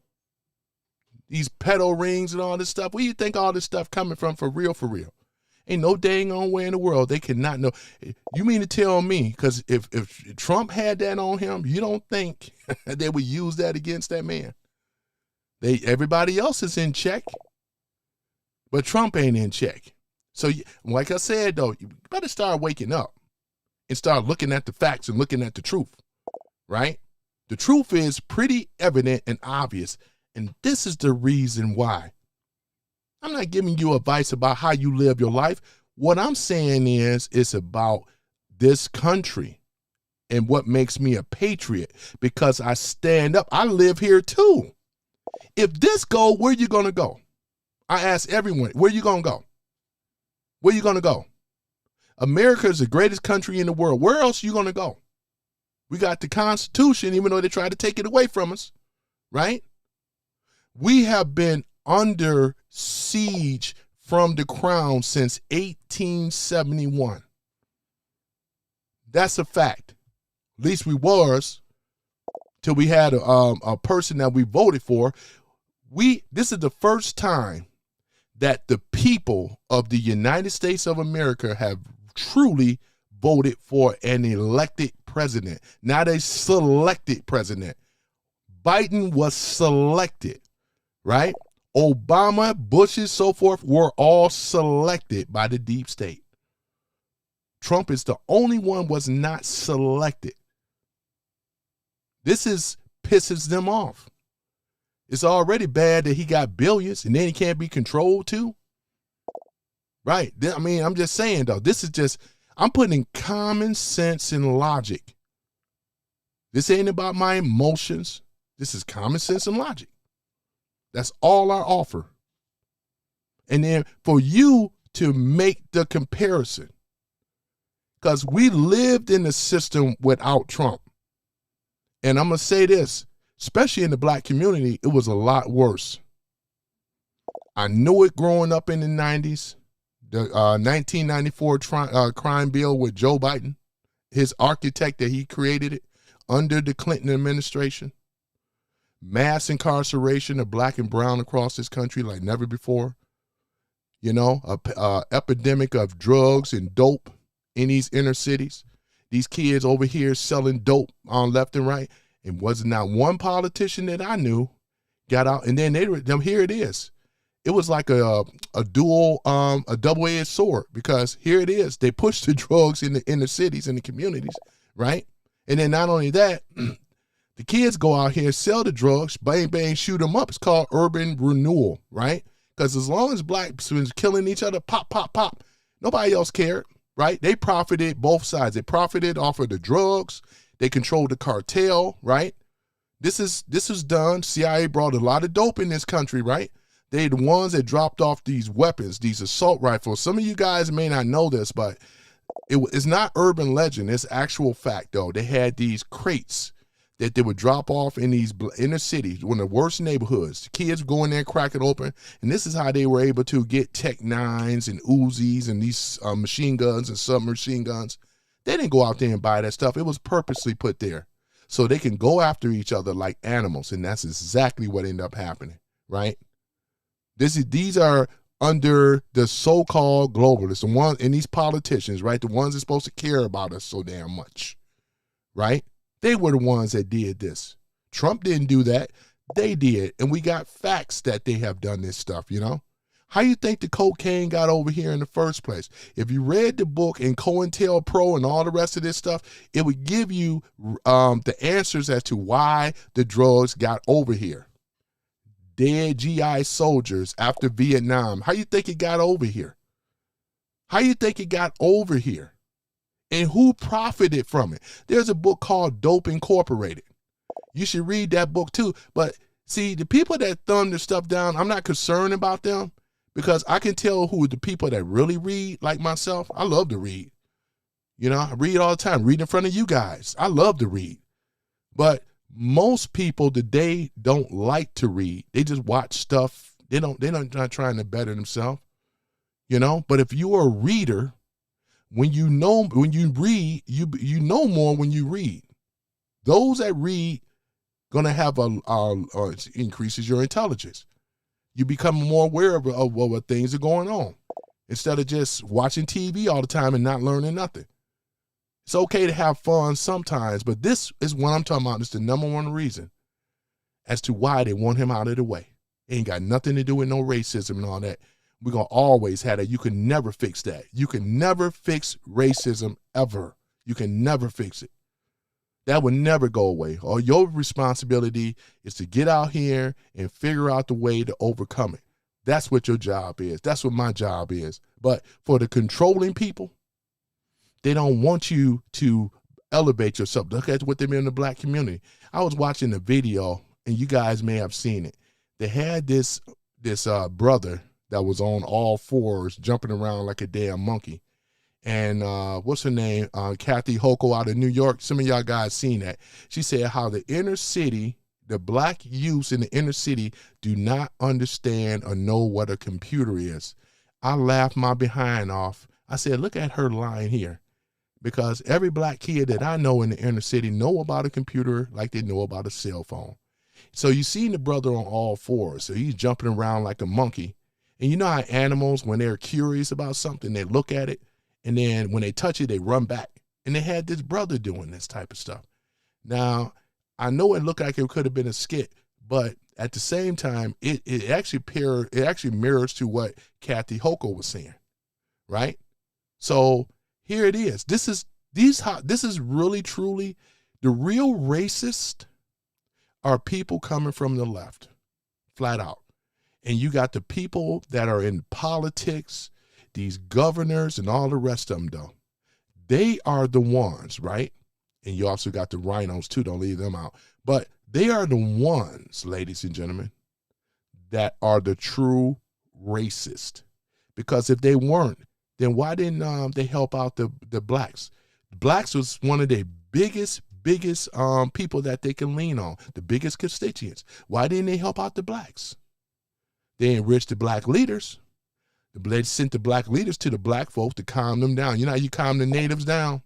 These pedo rings and all this stuff. Where do you think all this stuff coming from for real, for real? Ain't no dang on way in the world they cannot know. You mean to tell me, because if Trump had that on him, you don't think they would use that against that man? Everybody else is in check, but Trump ain't in check. So, like I said, though, you better start waking up and start looking at the facts and looking at the truth, right? The truth is pretty evident and obvious, and this is the reason why. I'm not giving you advice about how you live your life. What I'm saying is it's about this country and what makes me a patriot, because I stand up. I live here too. If this go, where you going to go? I ask everyone, where you going to go? Where you going to go? America is the greatest country in the world. Where else are you going to go? We got the Constitution, even though they tried to take it away from us, right? We have been under siege from the crown since 1871. That's a fact. At least we was, till we had a person that we voted for. This is the first time that the people of the United States of America have truly voted for an elected president, not a selected president. Biden was selected, right? Obama, Bush, so forth were all selected by the deep state. Trump is the only one was not selected. This pisses them off. It's already bad that he got billions and then he can't be controlled too. Right. I mean, I'm just saying, though, I'm putting common sense and logic. This ain't about my emotions. This is common sense and logic. That's all I offer. And then for you to make the comparison, because we lived in the system without Trump. And I'm going to say this, especially in the black community, it was a lot worse. I knew it growing up in the 90s. The 1994 crime bill with Joe Biden, his architect that he created it under the Clinton administration. Mass incarceration of black and brown across this country like never before. You know, a epidemic of drugs and dope in these inner cities. These kids over here selling dope on left and right. And wasn't not one politician that I knew got out. And then here it is. It was like a double-edged sword, because here it is. They push the drugs in the inner cities and the communities, right? And then not only that, the kids go out here, sell the drugs, bang, bang, shoot them up. It's called urban renewal, right? Because as long as blacks was killing each other, pop, pop, pop, nobody else cared, right? They profited both sides. They profited off of the drugs. They controlled the cartel, right? This is done. CIA brought a lot of dope in this country, right? They the ones that dropped off these weapons, these assault rifles. Some of you guys may not know this, but it's not urban legend. It's actual fact, though. They had these crates that they would drop off in these inner cities, one of the worst neighborhoods. The kids go in there, crack it open, and this is how they were able to get Tech 9s and Uzis and these machine guns and submachine guns. They didn't go out there and buy that stuff. It was purposely put there so they can go after each other like animals, and that's exactly what ended up happening, right? These are under the so-called globalists, the ones and these politicians, right? The ones that's supposed to care about us so damn much, right? They were the ones that did this. Trump didn't do that. They did. And we got facts that they have done this stuff, you know? How you think the cocaine got over here in the first place? If you read the book and COINTELPRO and all the rest of this stuff, it would give you the answers as to why the drugs got over here. Dead GI soldiers after Vietnam. How you think it got over here? How you think it got over here? And who profited from it? There's a book called Dope Incorporated. You should read that book too. But see, the people that thumb this stuff down, I'm not concerned about them because I can tell who the people that really read, like myself. I love to read. You know, I read all the time, read in front of you guys. I love to read. But most people today don't like to read. They just watch stuff. They're not trying to better themselves. You know, but if you're a reader, when you read, you know more when you read. Those that read gonna have increases your intelligence. You become more aware of what things are going on instead of just watching TV all the time and not learning nothing. It's okay to have fun sometimes, but this is what I'm talking about. It's the number one reason as to why they want him out of the way. It ain't got nothing to do with no racism and all that. We're going to always have that. You can never fix that. You can never fix racism ever. You can never fix it. That will never go away. All your responsibility is to get out here and figure out the way to overcome it. That's what your job is. That's what my job is. But for the controlling people, they don't want you to elevate yourself. Look at what they mean in the black community. I was watching a video, and you guys may have seen it. They had this brother that was on all fours jumping around like a damn monkey. And what's her name? Kathy Hochul out of New York. Some of y'all guys seen that. She said how the inner city, the black youths in the inner city do not understand or know what a computer is. I laughed my behind off. I said, look at her lying here. Because every black kid that I know in the inner city know about a computer like they know about a cell phone. So you seen the brother on all fours. So he's jumping around like a monkey. And you know how animals, when they're curious about something, they look at it, and then when they touch it, they run back. And they had this brother doing this type of stuff. Now, I know it looked like it could have been a skit, but at the same time, it actually mirrors to what Kathy Hochul was saying, right? So here it is. This is really truly the real racist are people coming from the left, flat out. And you got the people that are in politics, these governors and all the rest of them, though. They are the ones, right? And you also got the rhinos, too. Don't leave them out. But they are the ones, ladies and gentlemen, that are the true racist. Because if they weren't, then why didn't they help out the blacks? Blacks was one of their biggest people that they can lean on, the biggest constituents. Why didn't they help out the blacks? They enriched the black leaders. They sent the black leaders to the black folks to calm them down. You know how you calm the natives down?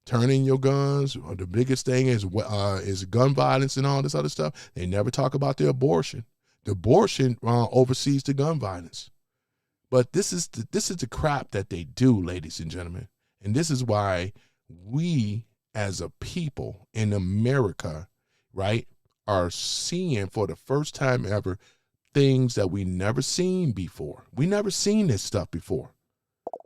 Turning your guns. Or the biggest thing is gun violence and all this other stuff. They never talk about the abortion. The abortion oversees the gun violence. But this is the crap that they do, ladies and gentlemen. And this is why we as a people in America, right, are seeing for the first time ever things that we never seen before. We never seen this stuff before.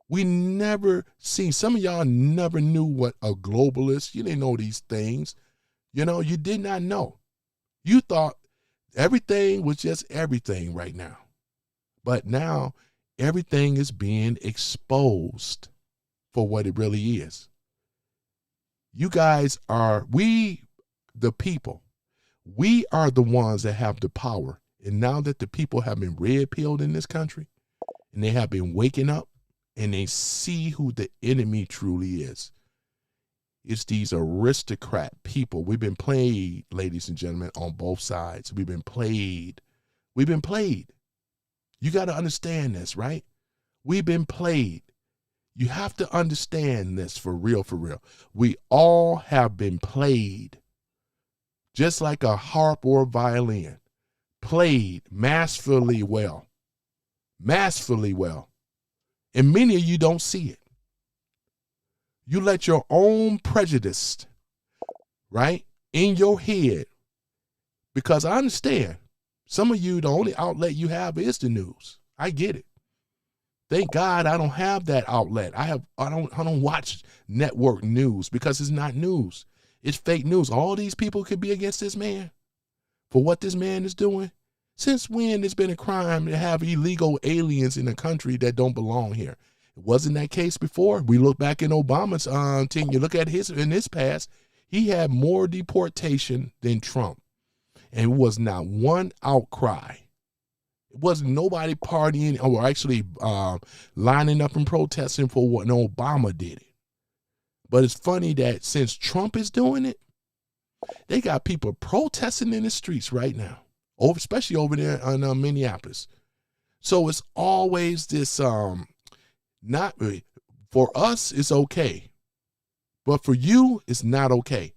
We never seen. Some of y'all never knew what a globalist. You didn't know these things. You know, you did not know. You thought everything was just everything right now. But now everything is being exposed for what it really is. You guys are, the people, we are the ones that have the power. And now that the people have been red-pilled in this country, and they have been waking up, and they see who the enemy truly is. It's these aristocrat people. We've been played, ladies and gentlemen, on both sides. We've been played. We've been played. You got to understand this, right? We've been played. You have to understand this for real, for real. We all have been played, just like a harp or a violin, played masterfully well, masterfully well. And many of you don't see it. You let your own prejudice, right, in your head, because I understand some of you, the only outlet you have is the news. I get it. Thank God I don't have that outlet. I don't watch network news because it's not news. It's fake news. All these people could be against this man for what this man is doing. Since when it's been a crime to have illegal aliens in a country that don't belong here? It wasn't that case before. We look back in Obama's tenure. Look at in his past, he had more deportation than Trump, and it was not one outcry. It wasn't nobody partying or actually lining up and protesting for what Obama did it. But it's funny that since Trump is doing it, they got people protesting in the streets right now, especially over there in Minneapolis. So it's always this, not for us, it's okay. But for you, it's not okay.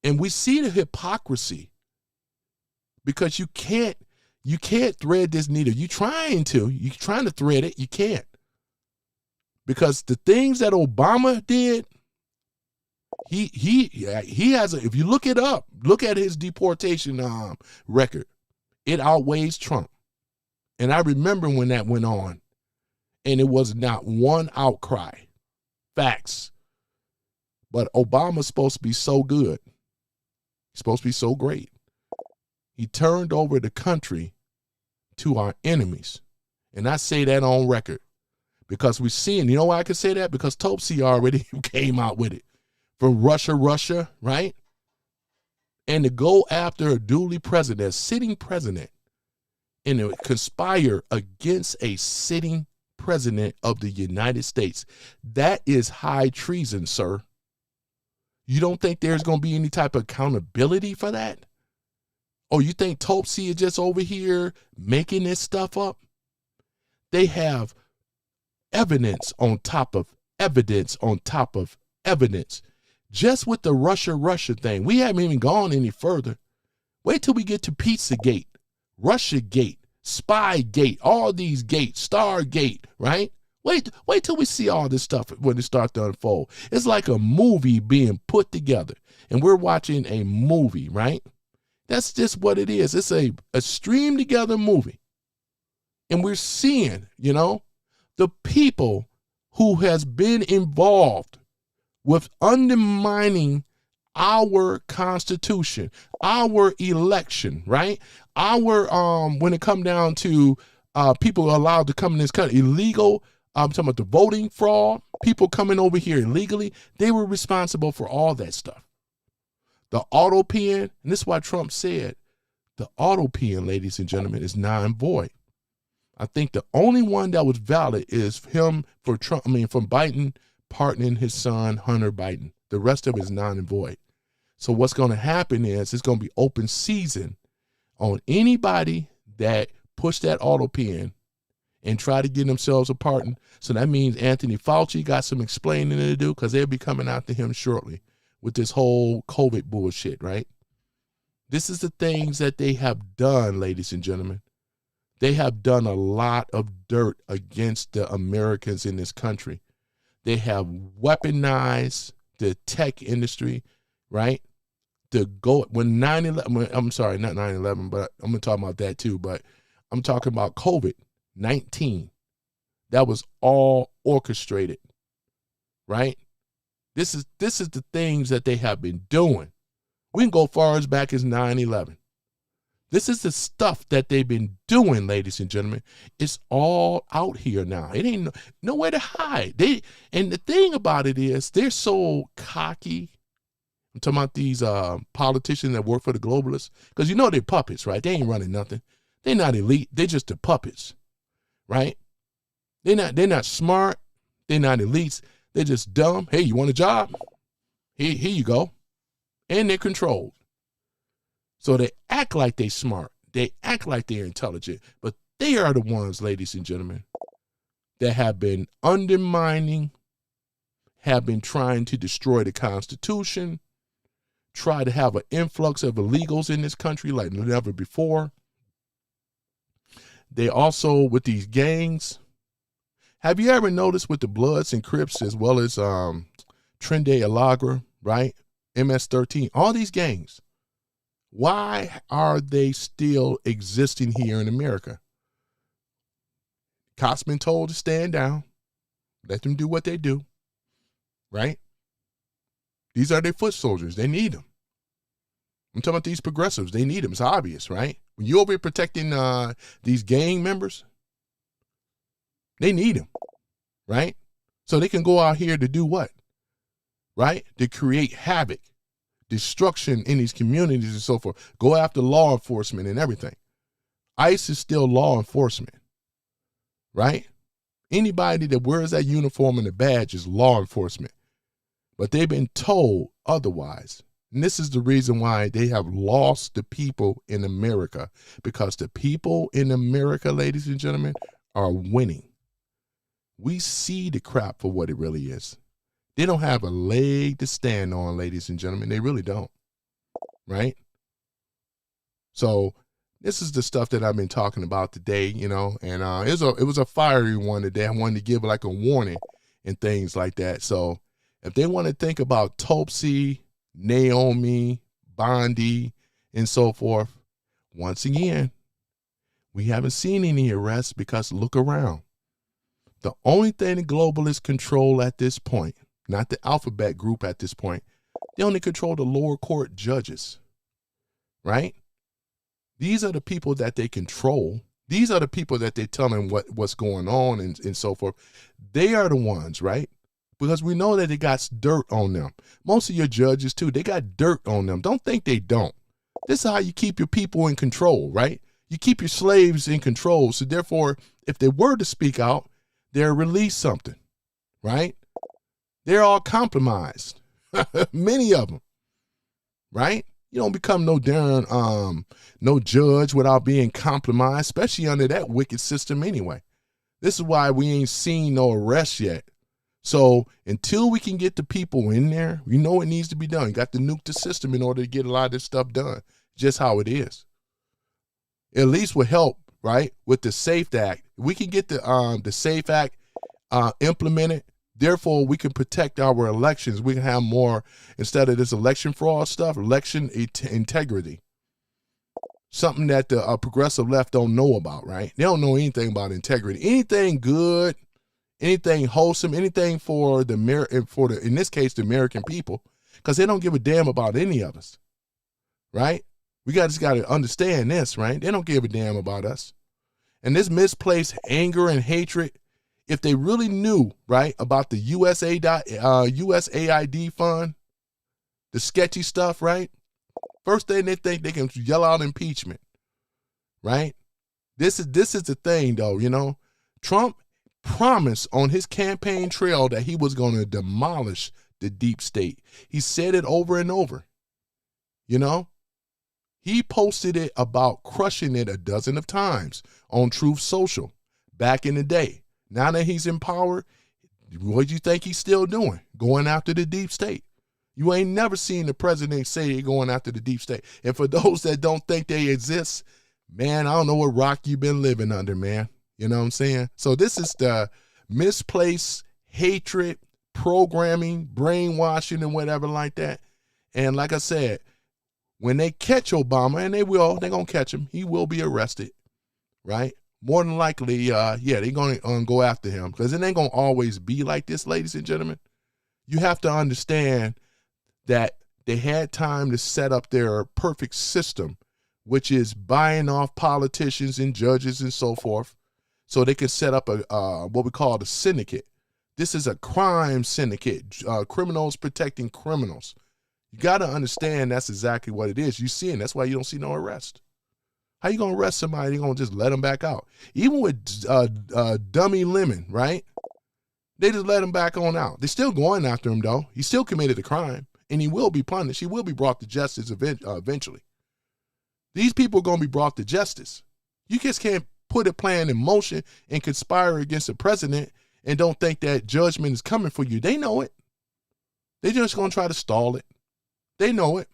And we see the hypocrisy because you can't thread this needle. You're trying to thread it. You can't. Because the things that Obama did, he has if you look it up, look at his deportation record. It outweighs Trump. And I remember when that went on, and it was not one outcry. Facts. But Obama's supposed to be so good. He's supposed to be so great. He turned over the country to our enemies. And I say that on record because we're seeing, you know why I can say that? Because Topsy already came out with it. From Russia, right? And to go after a duly president, a sitting president, and to conspire against a sitting president of the United States, that is high treason, sir. You don't think there's going to be any type of accountability for that? Oh, you think Topsy is just over here making this stuff up? They have evidence on top of evidence on top of evidence. Just with the Russia thing, we haven't even gone any further. Wait till we get to Pizzagate, Russiagate, Spygate, all these gates, Stargate, right? Wait till we see all this stuff when it starts to unfold. It's like a movie being put together, and we're watching a movie, right? That's just what it is. It's a streamed together movie. And we're seeing, the people who has been involved with undermining our Constitution, our election, right? Our, when it come down to people allowed to come in this country, illegal, I'm talking about the voting fraud, people coming over here illegally, they were responsible for all that stuff. The auto pen, and this is why Trump said, the auto pen, ladies and gentlemen, is non-void. I think the only one that was valid is him from Biden pardoning his son, Hunter Biden. The rest of it is non-void. So what's going to happen is it's going to be open season on anybody that push that auto pen and try to get themselves a pardon. So that means Anthony Fauci got some explaining to do because they'll be coming after him shortly with this whole COVID bullshit, right? This is the things that they have done, ladies and gentlemen. They have done a lot of dirt against the Americans in this country. They have weaponized the tech industry, right? When 9/11, I'm sorry, not 9/11, but I'm going to talk about that too, but I'm talking about COVID-19. That was all orchestrated, right? This is the things that they have been doing. We can go far as back as 9/11. This is the stuff that they've been doing, ladies and gentlemen. It's all out here now. It ain't nowhere to hide. And the thing about it is they're so cocky. I'm talking about these politicians that work for the globalists. Because they're puppets, right? They ain't running nothing. They're not elite. They're just the puppets, right? They're not smart. They're not elites. They're just dumb. Hey, you want a job? Here you go. And they're controlled. So they act like they're smart. They act like they're intelligent. But they are the ones, ladies and gentlemen, that have been undermining, have been trying to destroy the Constitution, try to have an influx of illegals in this country like never before. They also, with these gangs, have you ever noticed with the Bloods and Crips, as well as Trende Alagra, right? MS-13, all these gangs, why are they still existing here in America? Cops been told to stand down, let them do what they do, right? These are their foot soldiers. They need them. I'm talking about these progressives. They need them. It's obvious, right? When you're over here protecting these gang members, they need them, right? So they can go out here to do what? Right? To create havoc, destruction in these communities and so forth. Go after law enforcement and everything. ICE is still law enforcement, right? Anybody that wears that uniform and the badge is law enforcement. But they've been told otherwise. And this is the reason why they have lost the people in America, because the people in America, ladies and gentlemen, are winning. We see the crap for what it really is. They don't have a leg to stand on, ladies and gentlemen. They really don't, right? So this is the stuff that I've been talking about today, you know, and it was a fiery one today. I wanted to give like a warning and things like that. So if they want to think about Topsy, Naomi, Bondi, and so forth, once again, we haven't seen any arrests, because look around. The only thing the globalists control at this point, not the alphabet group at this point, they only control the lower court judges, right? These are the people that they control. These are the people that they're telling what's going on and so forth. They are the ones, right? Because we know that they got dirt on them. Most of your judges, too, they got dirt on them. Don't think they don't. This is how you keep your people in control, right? You keep your slaves in control. So therefore, if they were to speak out, they'll release something, right? They're all compromised. Many of them, right? You don't become no darn no judge without being compromised, especially under that wicked system anyway. This is why we ain't seen no arrests yet. So until we can get the people in there, we know it needs to be done. You got to nuke the system in order to get a lot of this stuff done. Just how it is. At least with help, right? With the SAFE Act, we can get the SAFE Act implemented. Therefore, we can protect our elections. We can have more, instead of this election fraud stuff, election integrity. Something that the progressive left don't know about, right? They don't know anything about integrity. Anything good, anything wholesome, anything for the in this case, the American people, because they don't give a damn about any of us, right? We just got to understand this, right? They don't give a damn about us. And this misplaced anger and hatred, if they really knew, right, about the USAID fund, the sketchy stuff, right? First thing they think, they can yell out impeachment, right? This is the thing, though, you know. Trump promised on his campaign trail that he was going to demolish the deep state. He said it over and over, you know. He posted it about crushing it a dozen of times on Truth Social back in the day. Now that he's in power, what do you think he's still doing? Going after the deep state. You ain't never seen the president say they're going after the deep state. And for those that don't think they exist, man, I don't know what rock you've been living under, man. You know what I'm saying? So this is the misplaced hatred, programming, brainwashing, and whatever like that. And like I said, when they catch Obama, and they're going to catch him. He will be arrested, right? More than likely, they're going to go after him, because it ain't going to always be like this, ladies and gentlemen. You have to understand that they had time to set up their perfect system, which is buying off politicians and judges and so forth, so they can set up a what we call the syndicate. This is a crime syndicate, criminals protecting criminals. You got to understand that's exactly what it is. You see, and that's why you don't see no arrest. How you going to arrest somebody? You're going to just let them back out. Even with Dummy Lemon, right? They just let him back on out. They're still going after him, though. He still committed a crime and he will be punished. He will be brought to justice eventually. These people are going to be brought to justice. You just can't put a plan in motion and conspire against the president and don't think that judgment is coming for you. They know it. They're just going to try to stall it. They know it.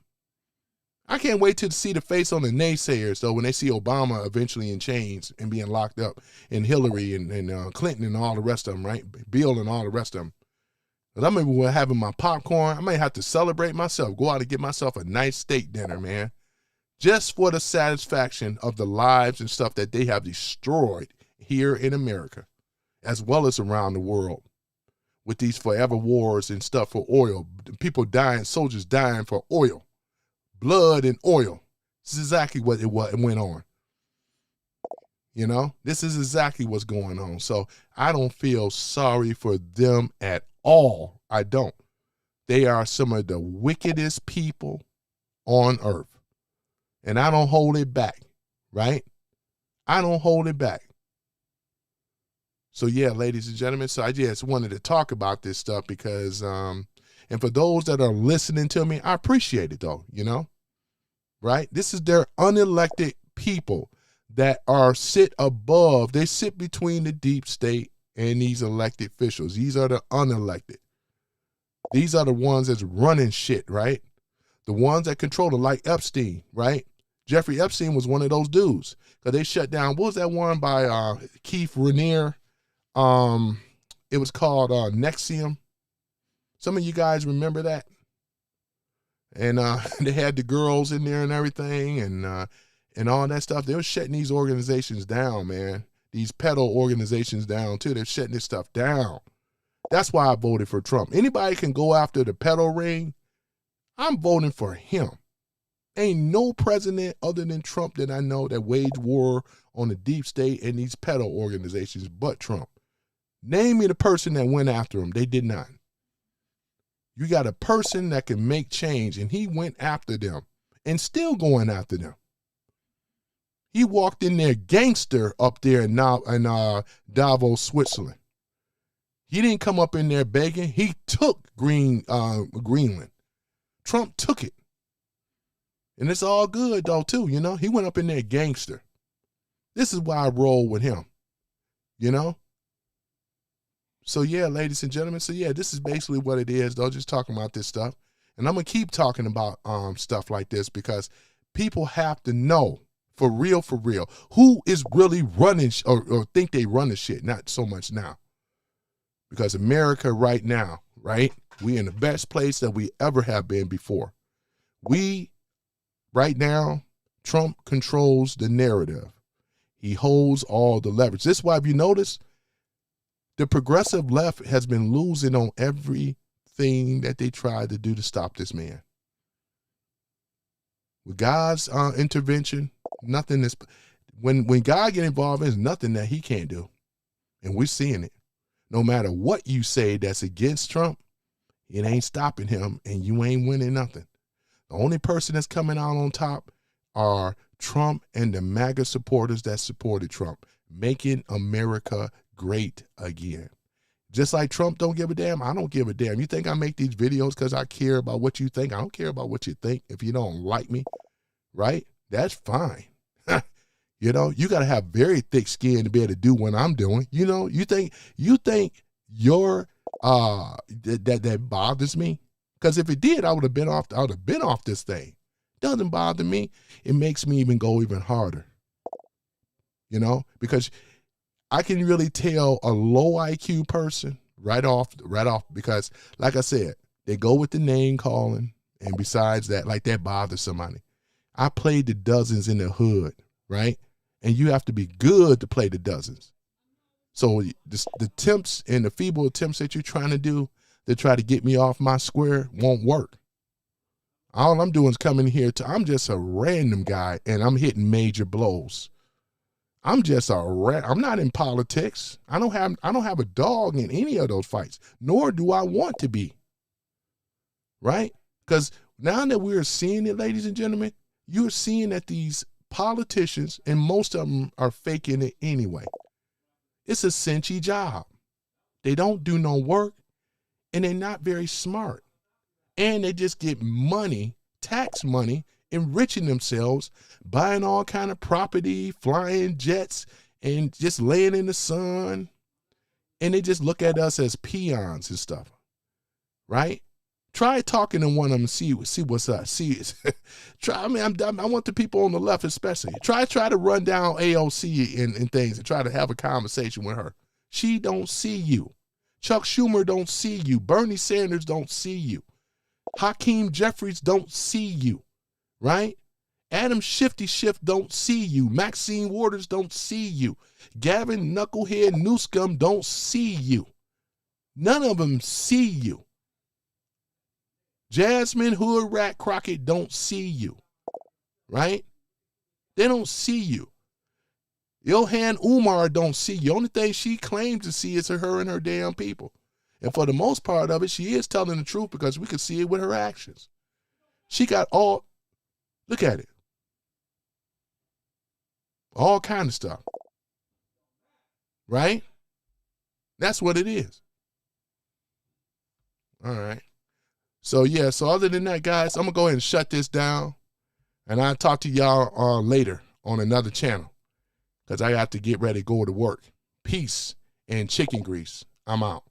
I can't wait to see the face on the naysayers, though, when they see Obama eventually in chains and being locked up, and Hillary and Clinton and all the rest of them, right? Bill and all the rest of them. But I'm maybe having my popcorn. I might have to celebrate myself, go out and get myself a nice steak dinner, man, just for the satisfaction of the lives and stuff that they have destroyed here in America, as well as around the world, with these forever wars and stuff for oil. People dying, soldiers dying for oil. Blood and oil. This is exactly what it went on. You know, this is exactly what's going on. So I don't feel sorry for them at all. I don't. They are some of the wickedest people on earth. And I don't hold it back, right? I don't hold it back. So yeah, ladies and gentlemen, so I just wanted to talk about this stuff because, and for those that are listening to me, I appreciate it though, you know, right? This is their unelected people that are sit above, they sit between the deep state and these elected officials. These are the unelected. These are the ones that's running shit, right? The ones that control it, like Epstein, right? Jeffrey Epstein was one of those dudes because they shut down, what was that one by Keith Raniere? It was called Nexium. Some of you guys remember that? And they had the girls in there and everything and all that stuff. They were shutting these organizations down, man. These pedo organizations down too. They're shutting this stuff down. That's why I voted for Trump. Anybody can go after the pedo ring. I'm voting for him. Ain't no president other than Trump that I know that waged war on the deep state and these pedo organizations but Trump. Name me the person that went after him. They did not. You got a person that can make change, and he went after them and still going after them. He walked in there gangster up there in Davos, Switzerland. He didn't come up in there begging. He took Greenland. Trump took it. And it's all good, though, too, you know. He went up in there gangster. This is why I roll with him, you know. So, yeah, ladies and gentlemen, so, yeah, this is basically what it is, though, just talking about this stuff. And I'm going to keep talking about stuff like this because people have to know, for real, who is really running or think they run the shit, not so much now. Because America right now, right, we in the best place that we ever have been before. Right now, Trump controls the narrative. He holds all the leverage. This is why, if you notice, the progressive left has been losing on everything that they tried to do to stop this man. With God's intervention, nothing is, when God get involved, there's nothing that he can't do. And we're seeing it. No matter what you say that's against Trump, it ain't stopping him and you ain't winning nothing. The only person that's coming out on top are Trump and the MAGA supporters that supported Trump, making America great again. Just like Trump don't give a damn, I don't give a damn. You think I make these videos because I care about what you think? I don't care about what you think. If you don't like me, right? That's fine. You know, you got to have very thick skin to be able to do what I'm doing. You know, you think your that bothers me? Because if it did, I would have been off this thing. Doesn't bother me. It makes me even go even harder. You know, because I can really tell a low IQ person right off, because like I said, they go with the name calling. And besides that, like that bothers somebody. I played the dozens in the hood, right? And you have to be good to play the dozens. So the attempts and the feeble attempts that you're trying to do to try to get me off my square won't work. All I'm doing is coming here I'm just a random guy and I'm hitting major blows. I'm not in politics. I don't have a dog in any of those fights, nor do I want to be. Right? Because now that we're seeing it, ladies and gentlemen, you're seeing that these politicians, and most of them are faking it anyway. It's a cinchy job. They don't do no work, and they're not very smart. And they just get money, tax money, enriching themselves, buying all kind of property, flying jets, and just laying in the sun. And they just look at us as peons and stuff, right? Try talking to one of them and see what's up. Try. I mean, I want the people on the left especially. Try to run down AOC and things and try to have a conversation with her. She don't see you. Chuck Schumer don't see you. Bernie Sanders don't see you. Hakeem Jeffries don't see you, right? Adam Shifty Schiff don't see you. Maxine Waters don't see you. Gavin Knucklehead Newscomb don't see you. None of them see you. Jasmine Hood Rat Crockett don't see you, right? They don't see you. Ilhan Umar don't see you. The only thing she claims to see is her and her damn people. And for the most part of it, she is telling the truth because we can see it with her actions. She got all, look at it. All kind of stuff. Right? That's what it is. All right. So, yeah, so other than that, guys, I'm going to go ahead and shut this down. And I'll talk to y'all later on another channel because I have to get ready to go to work. Peace and chicken grease. I'm out.